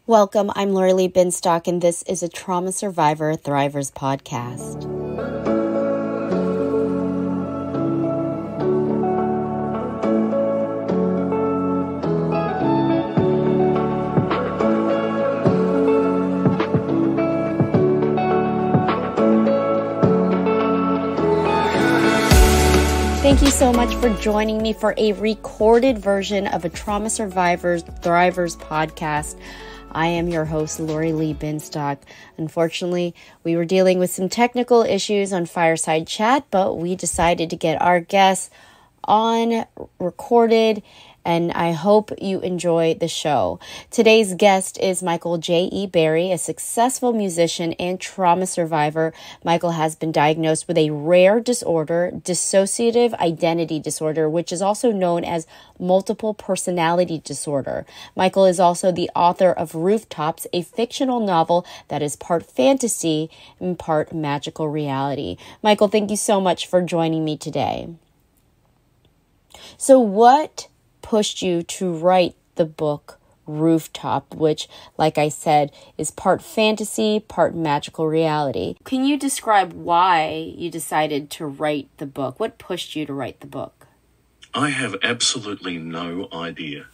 Welcome, I'm Lori Lee Binstock, and this is a Trauma Survivor Thrivers podcast. Thank you so much for joining me for a recorded version of a Trauma Survivors Thrivers podcast. I am your host, Lori Lee Binstock. Unfortunately, we were dealing with some technical issues on Fireside Chat, but we decided to get our guests on recorded, and I hope you enjoy the show. Today's guest is Michael J.E. Berry, a successful musician and trauma survivor. Michael has been diagnosed with a rare disorder, dissociative identity disorder, which is also known as multiple personality disorder. Michael is also the author of Rooftops, a fictional novel that is part fantasy and part magical reality. Michael, thank you so much for joining me today. So what pushed you to write the book Rooftop, which, like I said, is part fantasy, part magical reality? Can you describe why you decided to write the book? What pushed you to write the book? I have absolutely no idea.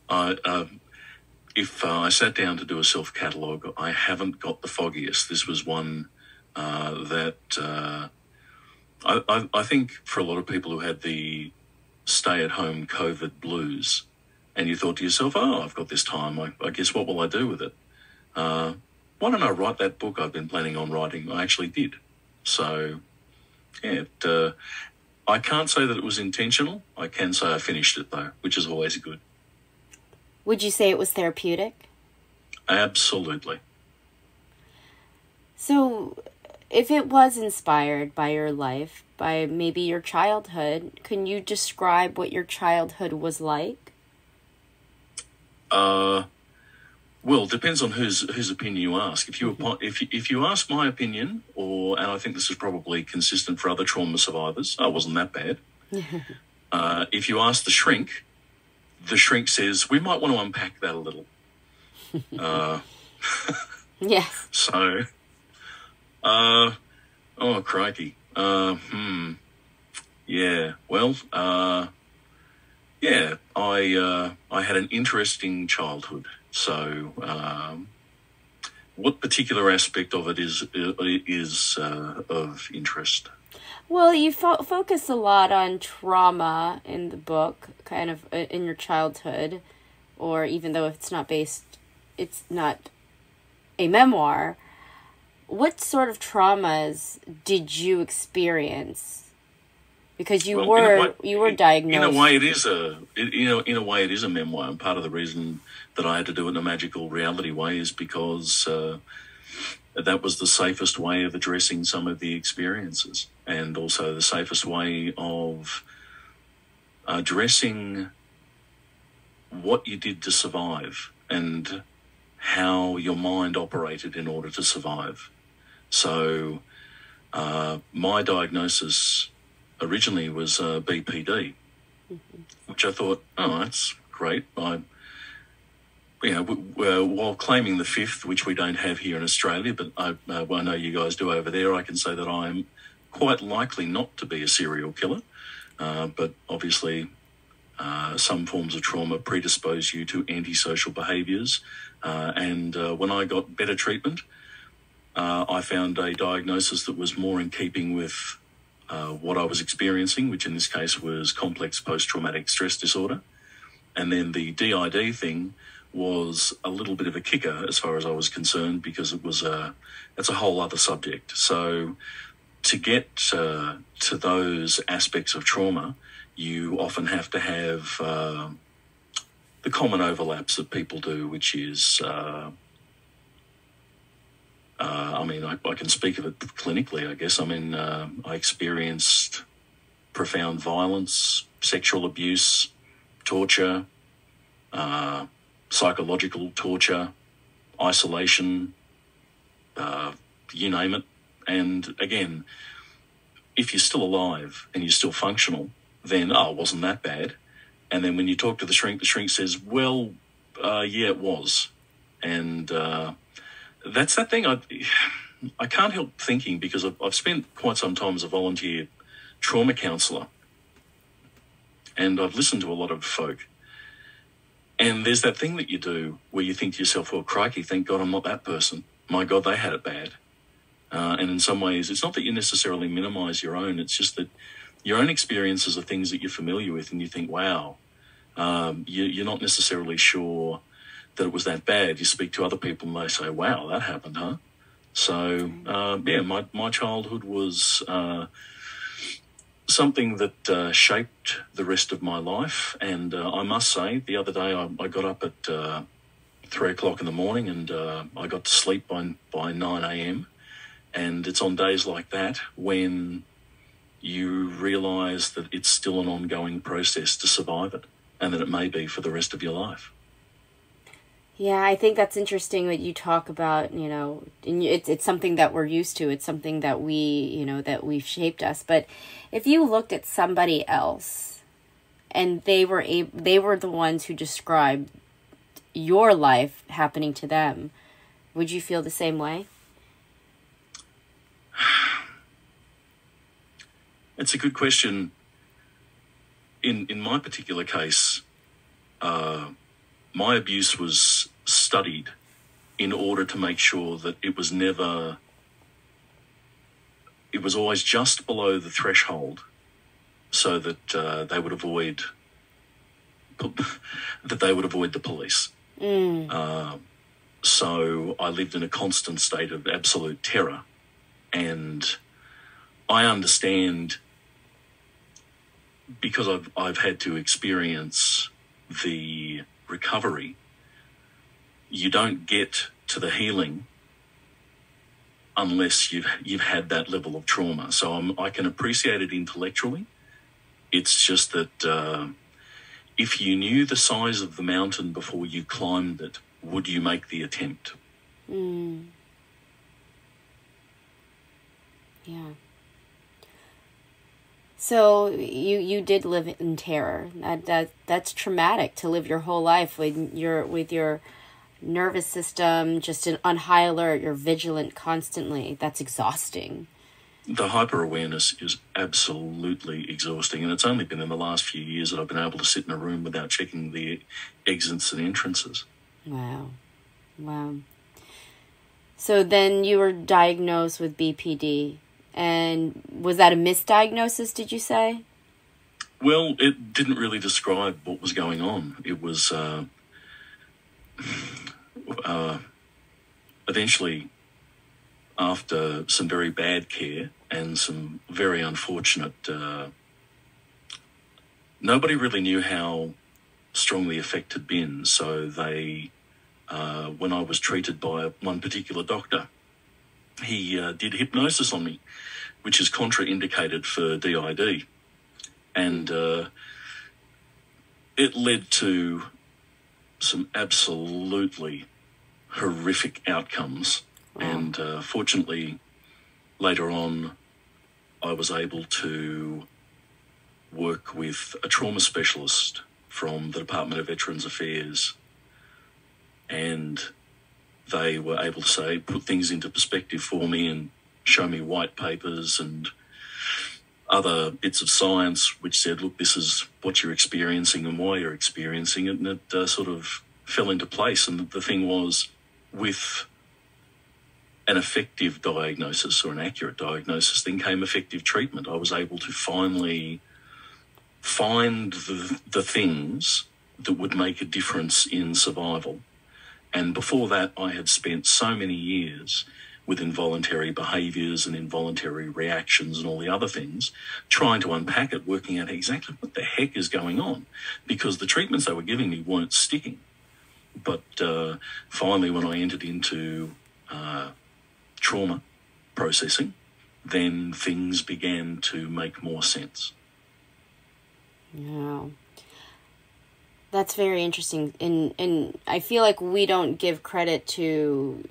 If I sat down to do a self-catalogue, I haven't got the foggiest. This was one that I think for a lot of people who had the stay-at-home COVID blues, and you thought to yourself, oh, I've got this time, I guess what will I do with it? Why don't I write that book I've been planning on writing? I actually did. So, yeah, I can't say that it was intentional. I can say I finished it, though, which is always good. Would you say it was therapeutic? Absolutely. So, if it was inspired by your life, by maybe your childhood, can you describe what your childhood was like? Well, it depends on whose opinion you ask. If you ask my opinion, and I think this is probably consistent for other trauma survivors, I wasn't that bad. If you ask the shrink says, we might want to unpack that a little. Yes. So, oh, crikey. Yeah, well, yeah, I had an interesting childhood. So, what particular aspect of it is of interest? Well, you focus a lot on trauma in the book, kind of in your childhood, or even though it's not a memoir. What sort of traumas did you experience? Because you were diagnosed. In a way, it is a memoir, and part of the reason that I had to do it in a magical reality way is because that was the safest way of addressing some of the experiences, and also the safest way of addressing what you did to survive and how your mind operated in order to survive. So my diagnosis originally was BPD, which I thought, oh, that's great. While claiming the fifth, which we don't have here in Australia, but I know you guys do over there, I can say that I'm quite likely not to be a serial killer. But obviously some forms of trauma predispose you to antisocial behaviours. And when I got better treatment, I found a diagnosis that was more in keeping with what I was experiencing, which in this case was complex post-traumatic stress disorder. And then the DID thing was a little bit of a kicker as far as I was concerned, because it's a whole other subject. So to get to those aspects of trauma, you often have to have the common overlaps that people do, which is, I can speak of it clinically, I guess. I experienced profound violence, sexual abuse, torture, psychological torture, isolation, you name it. And again, if you're still alive and you're still functional, then, it wasn't that bad. And then when you talk to the shrink says, well, yeah, it was. And that's that thing. I can't help thinking, because I've spent quite some time as a volunteer trauma counsellor, and I've listened to a lot of folk. And there's that thing that you do where you think to yourself, well, crikey, thank God I'm not that person. My God, they had it bad. And in some ways, it's not that you necessarily minimise your own. It's just that your own experiences are things that you're familiar with, and you think, wow, you're not necessarily sure that it was that bad. You speak to other people and they say, wow, that happened, huh? So, my childhood was something that shaped the rest of my life. And I must say, the other day I got up at 3 o'clock in the morning, and I got to sleep by 9 a.m. And it's on days like that when you realise that it's still an ongoing process to survive it, and that it may be for the rest of your life. Yeah, I think that's interesting that you talk about, and it's something that we're used to. It's something that that we've shaped us. But if you looked at somebody else and they were the ones who described your life happening to them, would you feel the same way? It's a good question. In my particular case, my abuse was studied in order to make sure that it was always just below the threshold, so that they would avoid the police. So I lived in a constant state of absolute terror, and I understand, because I've had to experience the recovery. You don't get to the healing unless you've had that level of trauma. So I can appreciate it intellectually. It's just that if you knew the size of the mountain before you climbed it, would you make the attempt? Yeah. So you did live in terror. That's traumatic, to live your whole life with your nervous system just on high alert. You're vigilant constantly. That's exhausting. The hyper-awareness is absolutely exhausting, and it's only been in the last few years that I've been able to sit in a room without checking the exits and entrances. Wow. So then you were diagnosed with BPD. And was that a misdiagnosis, did you say? Well, it didn't really describe what was going on. It was eventually, after some very bad care and some very unfortunate... nobody really knew how strong the effect had been. So they, when I was treated by one particular doctor, he did hypnosis on me, which is contraindicated for DID. And it led to some absolutely horrific outcomes. Wow. And fortunately, later on, I was able to work with a trauma specialist from the Department of Veterans Affairs, and they were able to put things into perspective for me and show me white papers and other bits of science which said, look, this is what you're experiencing and why you're experiencing it. And it sort of fell into place. And the thing was, with an effective diagnosis or an accurate diagnosis, then came effective treatment. I was able to finally find the things that would make a difference in survival. And before that, I had spent so many years with involuntary behaviours and involuntary reactions and all the other things, trying to unpack it, working out exactly what the heck is going on, because the treatments they were giving me weren't sticking. But finally, when I entered into trauma processing, then things began to make more sense. Yeah. That's very interesting. And I feel like we don't give credit to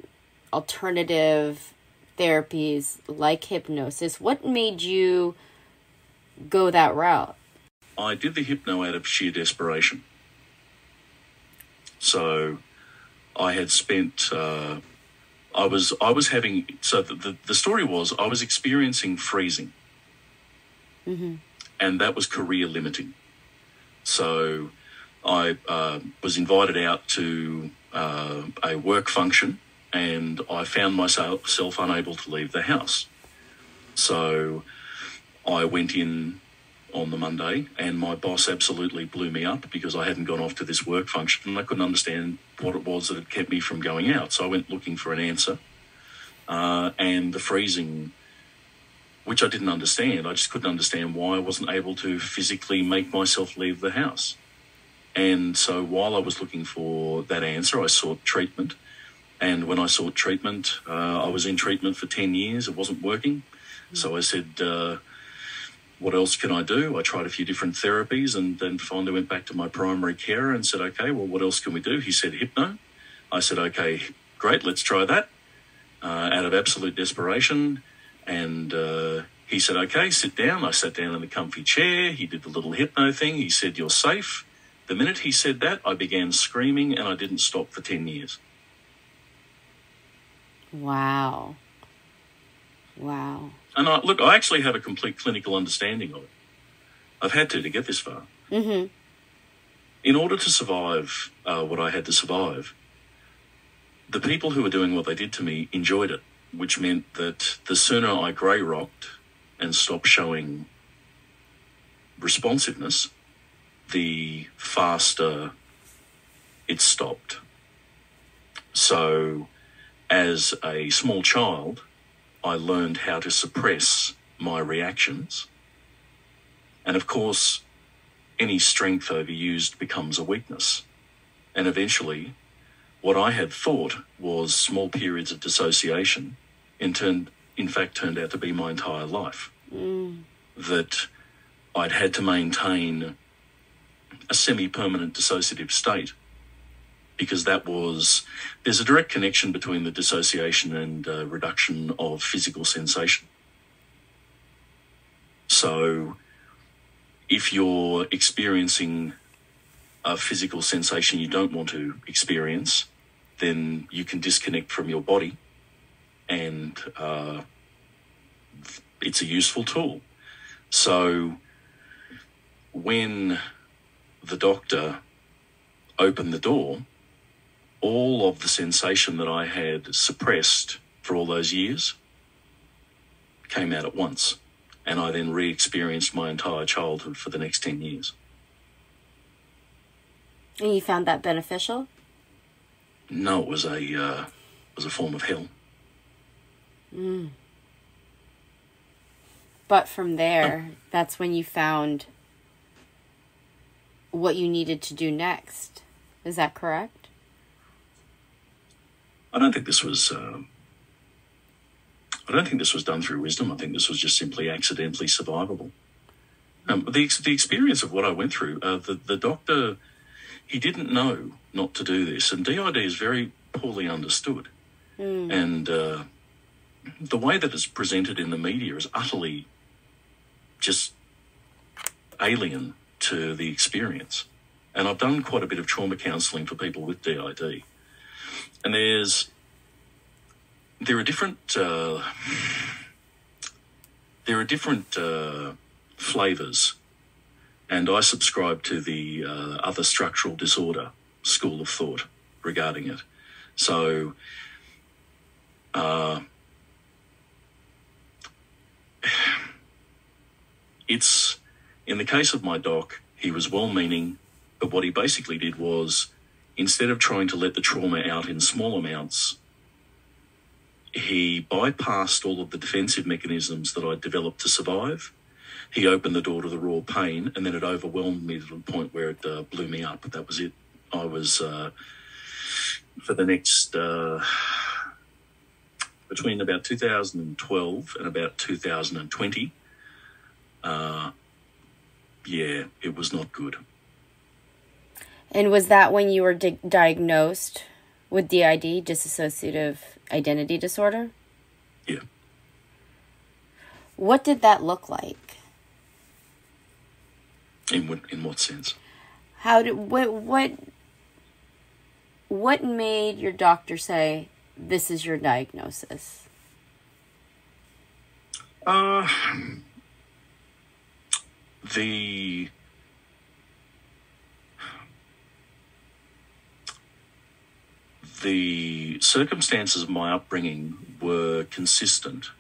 alternative therapies like hypnosis. What made you go that route? I did the hypno out of sheer desperation. So I had spent, I was having, so the story was I was experiencing freezing. Mm-hmm. And that was career limiting. So I was invited out to a work function, and I found myself unable to leave the house. So I went in on the Monday, and my boss absolutely blew me up because I hadn't gone off to this work function, and I couldn't understand what it was that had kept me from going out. So I went looking for an answer, and the freezing, which I didn't understand. I just couldn't understand why I wasn't able to physically make myself leave the house. And so while I was looking for that answer, I sought treatment. And when I sought treatment, I was in treatment for 10 years. It wasn't working. So I said, what else can I do? I tried a few different therapies, and then finally went back to my primary carer and said, okay, well, what else can we do? He said, hypno. I said, okay, great, let's try that. Out of absolute desperation. And he said, okay, sit down. I sat down in the comfy chair. He did the little hypno thing. He said, you're safe. The minute he said that, I began screaming, and I didn't stop for 10 years. Wow. Wow. And I actually have a complete clinical understanding of it. I've had to get this far. Mm-hmm. In order to survive what I had to survive, the people who were doing what they did to me enjoyed it, which meant that the sooner I grey rocked and stopped showing responsiveness, the faster it stopped. So as a small child, I learned how to suppress my reactions. And of course, any strength overused becomes a weakness. And eventually, what I had thought was small periods of dissociation in fact turned out to be my entire life. That I'd had to maintain a semi-permanent dissociative state, because there's a direct connection between the dissociation and reduction of physical sensation. So if you're experiencing a physical sensation you don't want to experience, then you can disconnect from your body, and it's a useful tool. So when the doctor opened the door, all of the sensation that I had suppressed for all those years came out at once. And I then re-experienced my entire childhood for the next 10 years. And you found that beneficial? No, it was a form of hell. But from there, that's when you found what you needed to do next. Is that correct? I don't think this was done through wisdom. I think this was just simply accidentally survivable. The experience of what I went through, the doctor, he didn't know not to do this, and DID is very poorly understood. And the way that it's presented in the media is utterly just alien to the experience. And I've done quite a bit of trauma counselling for people with DID. And there are different flavours, and I subscribe to the other structural disorder school of thought regarding it. So it's, in the case of my doc, he was well-meaning, but what he basically did was, instead of trying to let the trauma out in small amounts, he bypassed all of the defensive mechanisms that I'd developed to survive. He opened the door to the raw pain, and then it overwhelmed me to the point where it blew me up. That was it. I was, for the next, between about 2012 and about 2020, it was not good. And was that when you were diagnosed with DID, Dissociative Identity Disorder? Yeah. What did that look like? In what sense? How did what what made your doctor say, this is your diagnosis? The circumstances of my upbringing were consistent.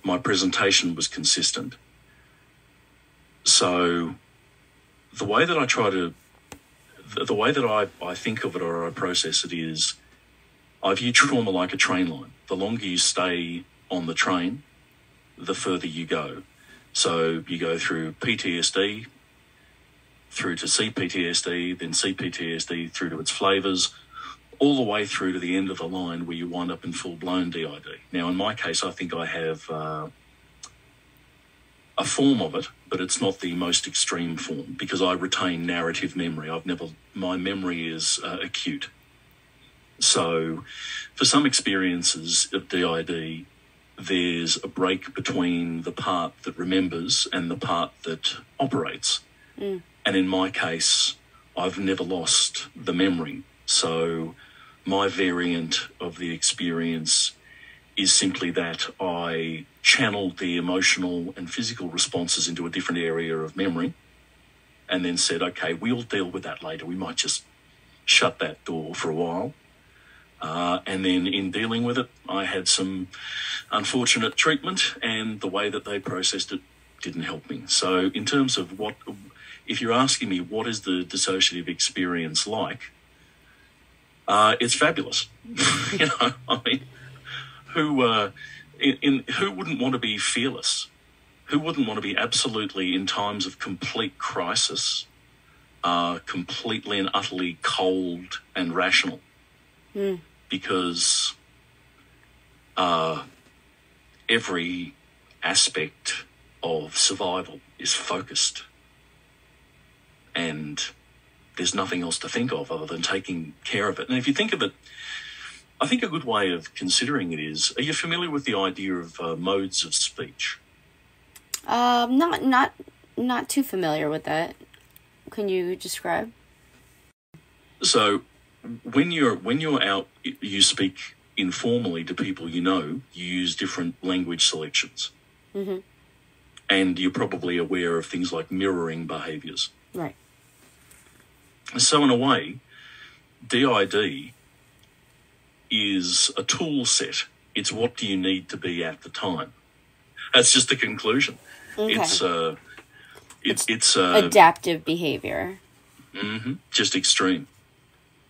My presentation was consistent. So the way that I think of it or I process it is, I view trauma like a train line. The longer you stay on the train, the further you go. So you go through PTSD, through to CPTSD, then CPTSD through to its flavours, all the way through to the end of the line where you wind up in full-blown DID. Now, in my case, I think I have a form of it, but it's not the most extreme form because I retain narrative memory. My memory is acute. So for some experiences of DID, there's a break between the part that remembers and the part that operates. And in my case, I've never lost the memory. So my variant of the experience is simply that I channeled the emotional and physical responses into a different area of memory and then said, okay, we'll deal with that later. We might just shut that door for a while. And then in dealing with it, I had some unfortunate treatment and the way that they processed it didn't help me. So in terms of if you're asking me what is the dissociative experience like, it's fabulous. I mean, who wouldn't want to be fearless? Who wouldn't want to be absolutely, in times of complete crisis, completely and utterly cold and rational? Because every aspect of survival is focused and there's nothing else to think of other than taking care of it. And if you think of it, I think a good way of considering it is, are you familiar with the idea of modes of speech? Not too familiar with that. Can you describe? So when you're out, you speak informally to people you use different language selections. Mm-hmm. And you're probably aware of things like mirroring behaviours. Right. So in a way, DID is a tool set. It's what do you need to be at the time. That's just the conclusion. Okay. It's adaptive behavior. Mm-hmm, just extreme.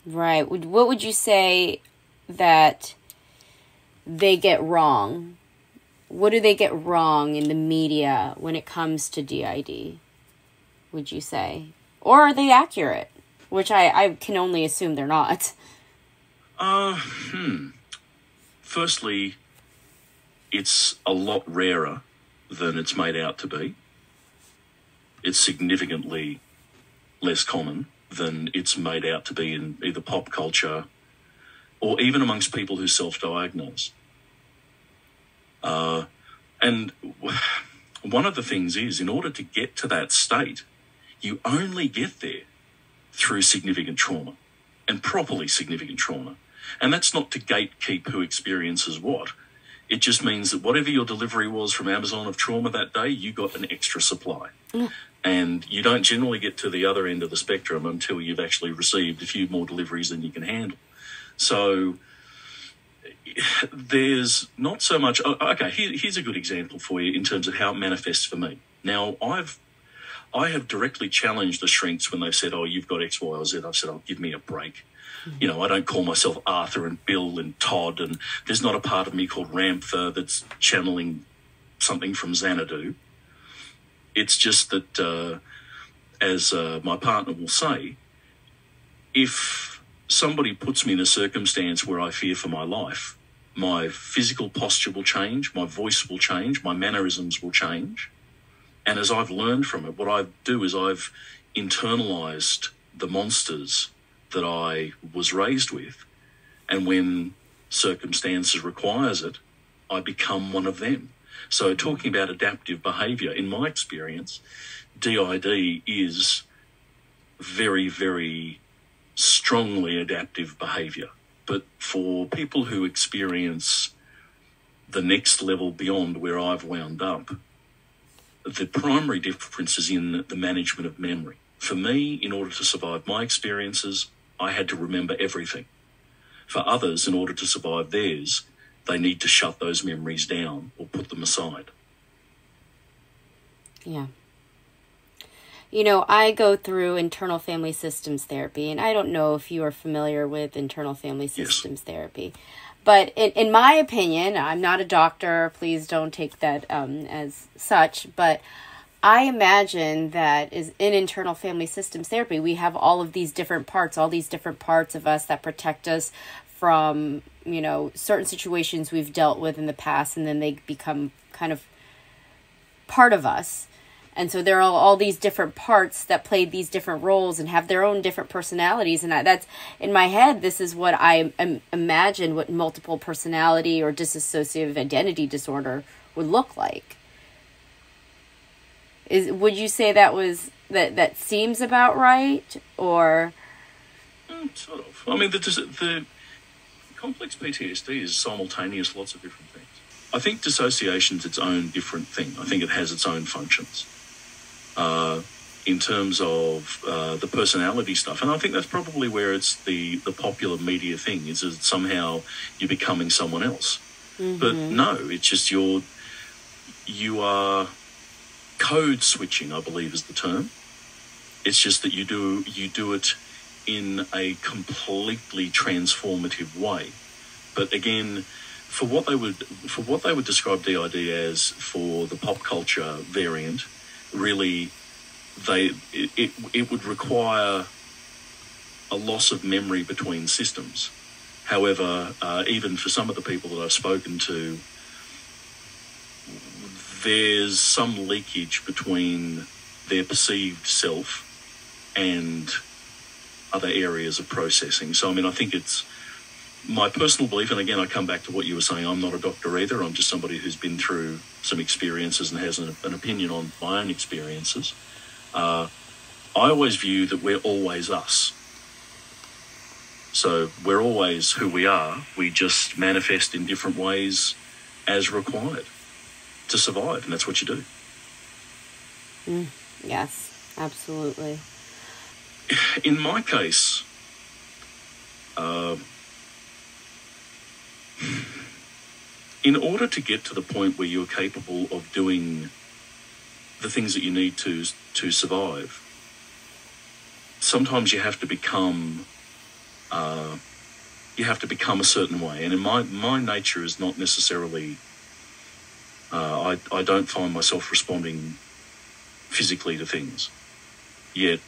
Right. What would you say that they get wrong? What do they get wrong in the media when it comes to DID, would you say? Or are they accurate? Which I can only assume they're not. Firstly, it's a lot rarer than it's made out to be. It's significantly less common than it's made out to be in either pop culture or even amongst people who self-diagnose. And one of the things is, in order to get to that state, you only get there through significant trauma and properly significant trauma. And that's not to gatekeep who experiences what. It just means that whatever your delivery was from Amazon of trauma that day, you got an extra supply. And you don't generally get to the other end of the spectrum until you've actually received a few more deliveries than you can handle. So there's not so much... Okay, here's a good example for you in terms of how it manifests for me. Now, I have directly challenged the shrinks when they've said, oh, you've got X, Y, or Z. I've said, oh, give me a break. Mm-hmm. I don't call myself Arthur and Bill and Todd, and there's not a part of me called Ramtha that's channeling something from Xanadu. It's just that, as my partner will say, if somebody puts me in a circumstance where I fear for my life, my physical posture will change, my voice will change, my mannerisms will change. And as I've learned from it, what I do is I've internalized the monsters that I was raised with. And when circumstances requires it, I become one of them. So talking about adaptive behaviour, in my experience, DID is very, very strongly adaptive behaviour. But for people who experience the next level beyond where I've wound up, the primary difference is in the management of memory. For me, in order to survive my experiences, I had to remember everything. For others, in order to survive theirs, they need to shut those memories down or put them aside. Yeah. You know, I go through internal family systems therapy, and I don't know if you are familiar with internal family systems therapy. But in my opinion, I'm not a doctor, please don't take that as such, but I imagine that is in internal family systems therapy, we have all of these different parts of us that protect us from, you know, certain situations we've dealt with in the past, and then they become kind of part of us. And so there are all these different parts that play these different roles and have their own different personalities. And that's, in my head, this is what I imagine what multiple personality or dissociative identity disorder would look like. Would you say that seems about right? Or sort of. I mean, the complex PTSD is simultaneous lots of different things. I think dissociation's its own different thing. I think it has its own functions. In terms of the personality stuff. And I think that's probably where it's the popular media thing, is that somehow you're becoming someone else. Mm-hmm. But no, it's just you are code switching, I believe is the term. It's just that you do it in a completely transformative way. But again, for what they would describe DID as for the pop culture variant, really, it would require a loss of memory between systems. However, even for some of the people that I've spoken to, there's some leakage between their perceived self and other areas of processing. So, I mean, I think it's my personal belief, and again, I come back to what you were saying, I'm not a doctor either, I'm just somebody who's been through some experiences and has an opinion on my own experiences. I always view that we're always us. So we're always who we are, we just manifest in different ways as required to survive, and that's what you do. Yes, absolutely. In my case, in order to get to the point where you're capable of doing the things that you need to survive, sometimes you have to become a certain way. And in my nature is not necessarily, I don't find myself responding physically to things. Yet,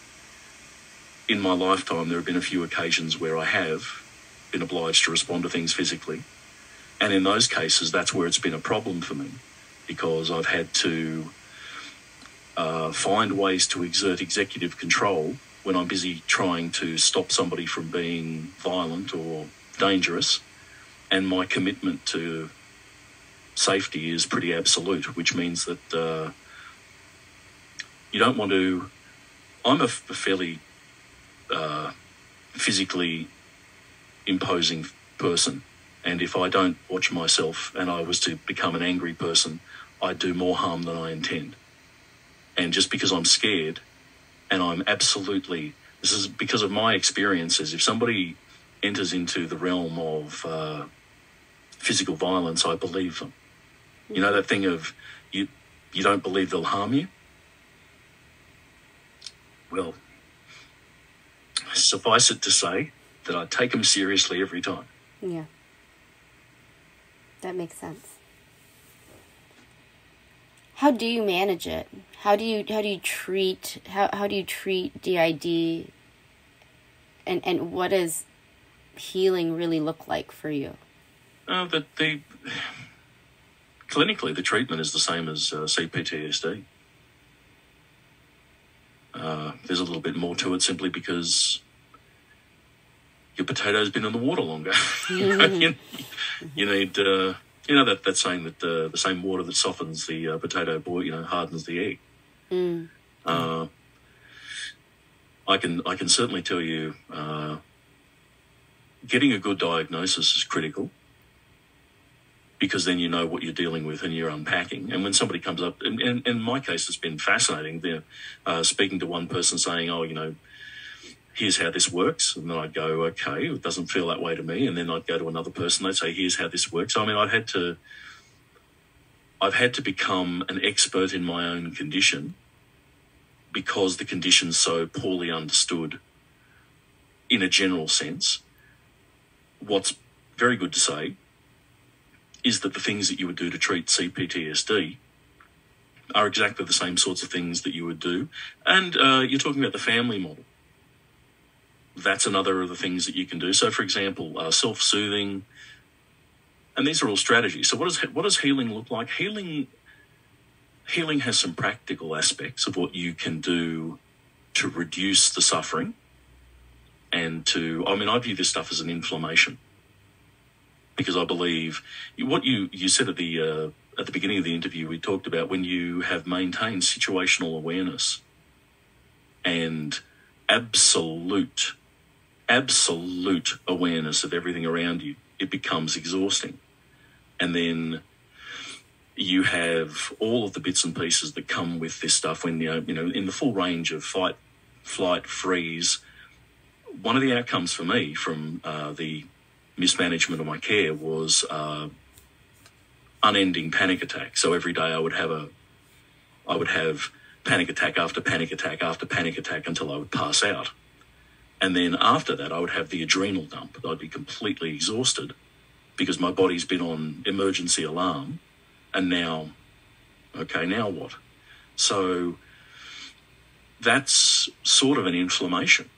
in my lifetime, there have been a few occasions where I have been obliged to respond to things physically. And in those cases, that's where it's been a problem for me, because I've had to find ways to exert executive control when I'm busy trying to stop somebody from being violent or dangerous. And my commitment to safety is pretty absolute, which means that you don't want to... I'm a fairly physically imposing person. And if I don't watch myself and I was to become an angry person, I do more harm than I intend. And just because I'm scared, and I'm absolutely... This is because of my experiences. If somebody enters into the realm of physical violence, I believe them. You know that thing of you don't believe they'll harm you? Well, suffice it to say that I take them seriously every time. Yeah. That makes sense. How do you manage it? How do you treat DID, and what does healing really look like for you? Clinically, the treatment is the same as CPTSD. There's a little bit more to it simply because your potato's been in the water longer. You need, that saying that the same water that softens the potato boil, hardens the egg. I can certainly tell you, getting a good diagnosis is critical, because then you know what you're dealing with and you're unpacking. And when somebody comes up, and in my case, it's been fascinating. They're speaking to one person saying, "Oh, here's how this works," and then I'd go, "Okay, it doesn't feel that way to me." And then I'd go to another person. They'd say, "Here's how this works." I mean, I've had to become an expert in my own condition, because the condition's so poorly understood in a general sense. What's very good to say is that the things that you would do to treat CPTSD are exactly the same sorts of things that you would do. And you're talking about the family model. That's another of the things that you can do. So, for example, self-soothing, and these are all strategies. So what does healing look like? Healing has some practical aspects of what you can do to reduce the suffering, and I view this stuff as an inflammation, because I believe what you said at the beginning of the interview, we talked about when you have maintained situational awareness and absolute awareness of everything around you, it becomes exhausting. And then you have all of the bits and pieces that come with this stuff when, in the full range of fight, flight, freeze. One of the outcomes for me from the mismanagement of my care was unending panic attacks. So every day I would have panic attack after panic attack after panic attack until I would pass out. And then after that, I would have the adrenal dump. I'd be completely exhausted because my body's been on emergency alarm. And now what? So that's sort of an inflammation.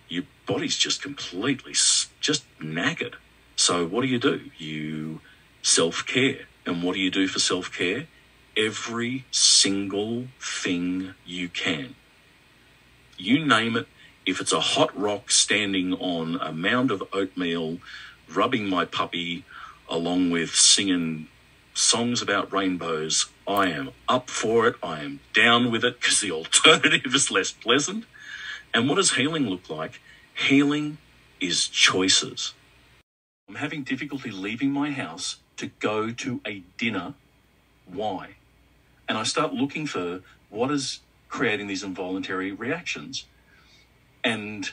Your body's just completely just knackered. So what do? You self-care. And what do you do for self-care? Every single thing you can. You name it. If it's a hot rock standing on a mound of oatmeal, rubbing my puppy along with singing songs about rainbows, I am up for it. I am down with it, because the alternative is less pleasant. And what does healing look like? Healing is choices. I'm having difficulty leaving my house to go to a dinner. Why? And I start looking for what is creating these involuntary reactions. And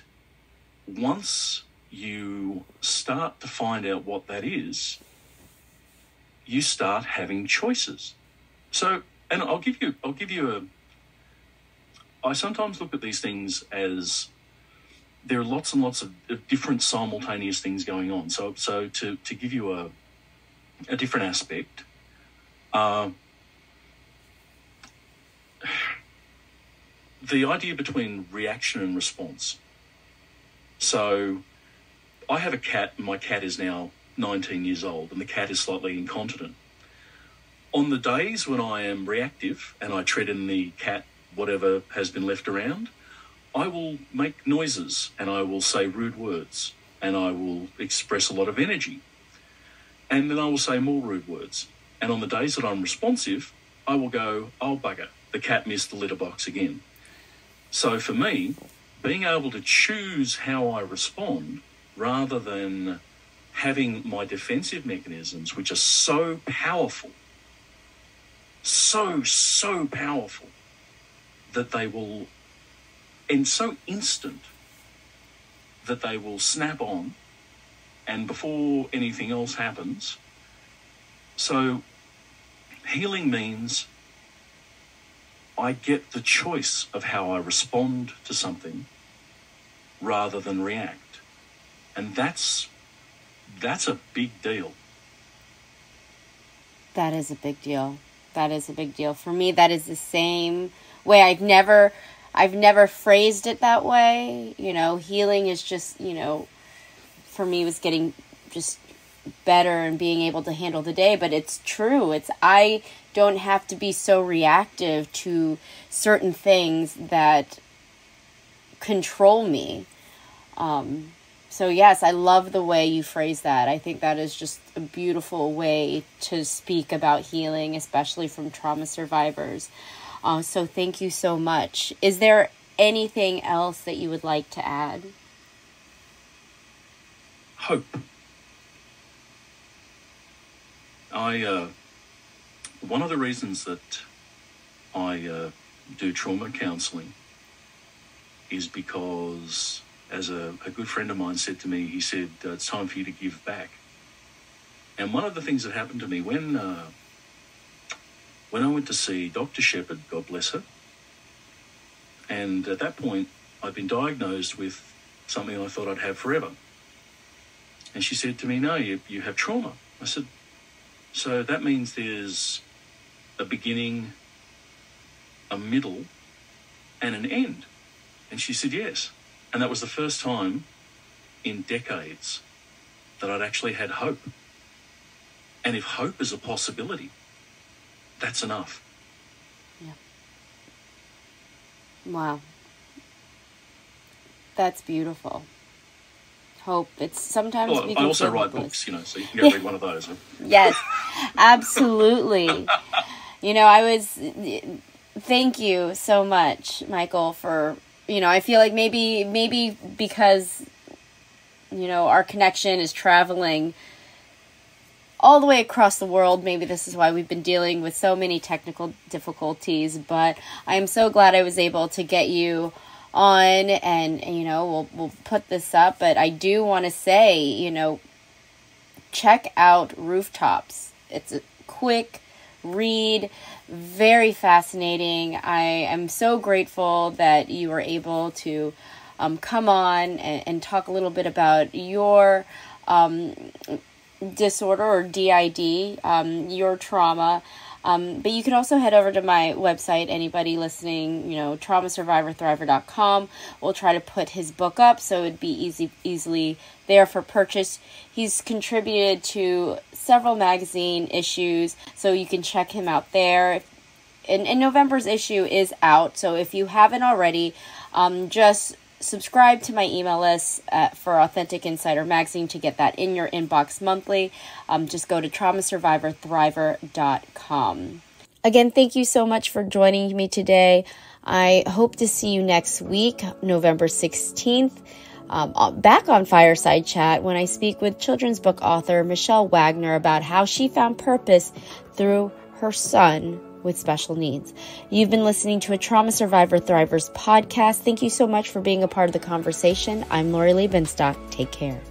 once you start to find out what that is, you start having choices. So, and I sometimes look at these things as there are lots and lots of different simultaneous things going on. So to give you a different aspect, the idea between reaction and response. So I have a cat, and my cat is now 19 years old, and the cat is slightly incontinent. On the days when I am reactive and I tread in the cat, whatever has been left around, I will make noises and I will say rude words and I will express a lot of energy. And then I will say more rude words. And on the days that I'm responsive, I will go, "Oh, bugger, the cat missed the litter box again." So for me, being able to choose how I respond rather than having my defensive mechanisms, which are so powerful, so powerful, that they will, and so instant, that they will snap on, and before anything else happens. So healing means I get the choice of how I respond to something rather than react. And that's a big deal. That is a big deal. That is a big deal. For me, that is the same way. I've never phrased it that way. Healing is just, for me, was getting just better and being able to handle the day. But it's true. I don't have to be so reactive to certain things that control me. So yes, I love the way you phrase that. I think that is just a beautiful way to speak about healing, especially from trauma survivors. So thank you so much. Is there anything else that you would like to add? Hope. One of the reasons that I do trauma counselling is because, as a good friend of mine said to me, he said, it's time for you to give back. And one of the things that happened to me when I went to see Dr. Shepherd, God bless her, and at that point, I'd been diagnosed with something I thought I'd have forever. And she said to me, no, you have trauma. I said, so that means there's a beginning, a middle, and an end. And she said, yes. And that was the first time in decades that I'd actually had hope. And if hope is a possibility, that's enough. Yeah. Wow. That's beautiful. Hope. It's sometimes well, I also write books, so you can go read one of those. Yes, absolutely. Thank you so much, Michael, for, I feel like maybe because, our connection is traveling all the way across the world. Maybe this is why we've been dealing with so many technical difficulties, but I am so glad I was able to get you on, and we'll put this up. But I do want to say, check out Rooftops. It's a quick read, very fascinating. I am so grateful that you were able to come on and talk a little bit about your disorder, or DID, your trauma. But you can also head over to my website, anybody listening, traumasurvivorthriver.com. We'll try to put his book up so it'd be easily there for purchase. He's contributed to several magazine issues, so you can check him out there. And November's issue is out, so if you haven't already, just subscribe to my email list for Authentic Insider Magazine to get that in your inbox monthly. Just go to traumasurvivorthriver.com. Again, thank you so much for joining me today. I hope to see you next week, November 16th, back on Fireside Chat, when I speak with children's book author Michelle Wagner about how she found purpose through her son with special needs. You've been listening to a Trauma Survivor Thrivers podcast. Thank you so much for being a part of the conversation. I'm Lori Lee Binstock. Take care.